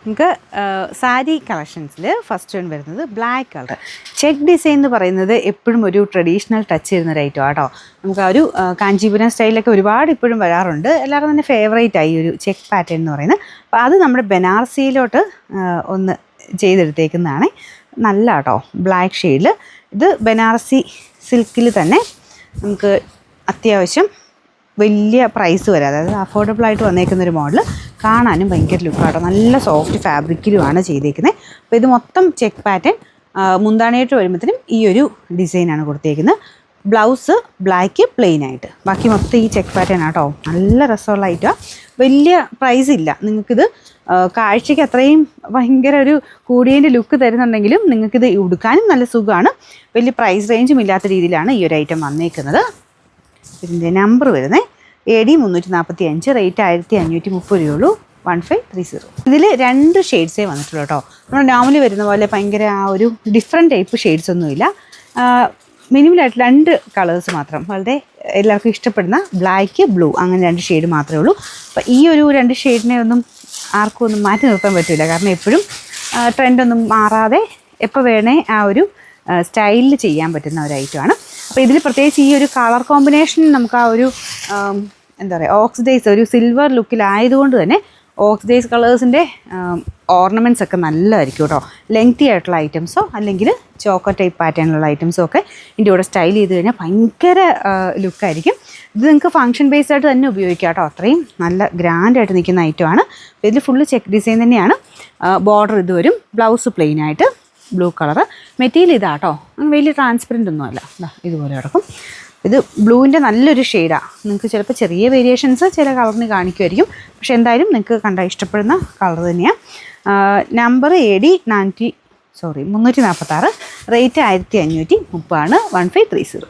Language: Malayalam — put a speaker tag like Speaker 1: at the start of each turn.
Speaker 1: നമുക്ക് സാരി കളക്ഷൻസിൽ ഫസ്റ്റ് വൺ വരുന്നത് ബ്ലാക്ക് കളർ ചെക്ക് ഡിസൈൻ എന്ന് പറയുന്നത് എപ്പോഴും ഒരു ട്രഡീഷണൽ ടച്ച് ചെയ്യുന്ന ഒരു ഐറ്റം ആട്ടോ. നമുക്ക് ആ ഒരു കാഞ്ചീപുരം സ്റ്റൈലൊക്കെ ഒരുപാട് ഇപ്പോഴും വരാറുണ്ട്. എല്ലാവർക്കും തന്നെ ഫേവറേറ്റ് ആയി ഒരു ചെക്ക് പാറ്റേൺ എന്ന് പറയുന്നത്. അപ്പോൾ അത് നമ്മുടെ ബനാറസിയിലോട്ട് ഒന്ന് ചെയ്തെടുത്തേക്കുന്നതാണ്. നല്ല കേട്ടോ ബ്ലാക്ക് ഷെയ്ഡിൽ. ഇത് ബനാറസി സിൽക്കിൽ തന്നെ നമുക്ക് അത്യാവശ്യം വലിയ പ്രൈസ് വരെ, അതായത് അഫോർഡബിൾ ആയിട്ട് വന്നേക്കുന്നൊരു മോഡൽ. കാണാനും ഭയങ്കര ലുക്കാട്ടോ. നല്ല സോഫ്റ്റ് ഫാബ്രിക്കിലുമാണ് ചെയ്തേക്കുന്നത്. അപ്പോൾ ഇത് മൊത്തം ചെക്ക് പാറ്റേൺ. മുന്താണിയായിട്ട് വരുമ്പോഴത്തേനും ഈ ഒരു ഡിസൈനാണ് കൊടുത്തേക്കുന്നത്. ബ്ലൗസ് ബ്ലാക്ക് പ്ലെയിൻ ആയിട്ട്, ബാക്കി മൊത്തം ഈ ചെക്ക് പാറ്റേൺ ആട്ടോ. നല്ല രസമുള്ള ഐറ്റമാണ്. വലിയ പ്രൈസ് ഇല്ല. നിങ്ങൾക്കിത് കാഴ്ചയ്ക്ക് അത്രയും ഭയങ്കര ഒരു കൂടിയതിൻ്റെ ലുക്ക് തരുന്നുണ്ടെങ്കിലും നിങ്ങൾക്കിത് ഉടുക്കാനും നല്ല സുഖമാണ്. വലിയ പ്രൈസ് റേഞ്ചും ഇല്ലാത്ത രീതിയിലാണ് ഈ ഒരു ഐറ്റം വന്നേക്കുന്നത്. ഇതിൻ്റെ നമ്പർ വരുന്നത് AD 345, റേറ്റ് 1530 രൂപയുള്ളൂ. 1530. ഇതിൽ 2 ഷെയ്ഡ്സേ വന്നിട്ടുള്ളൂ കേട്ടോ. നമ്മൾ നോർമലി വരുന്ന പോലെ ഭയങ്കര ആ ഒരു ഡിഫറെൻറ്റ് ടൈപ്പ് ഷെയ്ഡ്സ് ഒന്നുമില്ല. മിനിമലായിട്ട് 2 കളേഴ്സ് മാത്രം, വളരെ എല്ലാവർക്കും ഇഷ്ടപ്പെടുന്ന ബ്ലാക്ക് ബ്ലൂ, അങ്ങനെ 2 ഷെയ്ഡ് മാത്രമേ ഉള്ളൂ. അപ്പോൾ ഈ ഒരു 2 ഷെയ്ഡിനെ ഒന്നും ആർക്കും ഒന്നും മാറ്റി നിർത്താൻ പറ്റില്ല. കാരണം എപ്പോഴും ട്രെൻഡൊന്നും മാറാതെ എപ്പോൾ വേണേ ആ ഒരു സ്റ്റൈലിൽ ചെയ്യാൻ പറ്റുന്ന ഒരു ഐറ്റമാണ്. അപ്പോൾ ഇതിൽ പ്രത്യേകിച്ച് ഈ ഒരു കളർ കോമ്പിനേഷൻ നമുക്ക് ആ ഒരു എന്താ പറയുക ഓക്സിഡൈസ് ഒരു സിൽവർ ലുക്കിലായതുകൊണ്ട് തന്നെ ഓക്സിഡൈസ് കളേഴ്സിൻ്റെ ഓർണമെൻറ്റ്സ് ഒക്കെ നല്ലതായിരിക്കും കേട്ടോ. ലെങ്തി ആയിട്ടുള്ള ഐറ്റംസോ അല്ലെങ്കിൽ ചോക്കർ ടൈപ്പ് പാറ്റേണിലുള്ള ഐറ്റംസോ ഒക്കെ ഇതിൻ്റെ കൂടെ സ്റ്റൈൽ ചെയ്ത് കഴിഞ്ഞാൽ ഭയങ്കര ലുക്കായിരിക്കും. ഇത് നിങ്ങൾക്ക് ഫംഗ്ഷൻ ബേസ്ഡ് ആയിട്ട് തന്നെ ഉപയോഗിക്കാം കേട്ടോ. അത്രയും നല്ല ഗ്രാൻഡായിട്ട് നിൽക്കുന്ന ഐറ്റമാണ്. അപ്പോൾ ഇതിൽ ഫുള്ള് ചെക്ക് ഡിസൈൻ തന്നെയാണ്. ബോർഡർ ഇത് വരും. ബ്ലൗസ് പ്ലെയിൻ ആയിട്ട് ബ്ലൂ കളറ്. മെറ്റീരിയൽ ഇതാട്ടോ, വലിയ ട്രാൻസ്പെറൻ്റ് ഒന്നും അല്ല. ഇതുപോലെ കിടക്കും. ഇത് ബ്ലൂവിൻ്റെ നല്ലൊരു ഷെയ്ഡാണ്. നിങ്ങൾക്ക് ചിലപ്പോൾ ചെറിയ വേരിയേഷൻസ് ചില കളറിന് കാണിക്കുമായിരിക്കും. പക്ഷെ എന്തായാലും നിങ്ങൾക്ക് കണ്ടാൽ ഇഷ്ടപ്പെടുന്ന കളർ തന്നെയാണ്. നമ്പർ AD 346, റേറ്റ് 1530 ആണ്. 1530.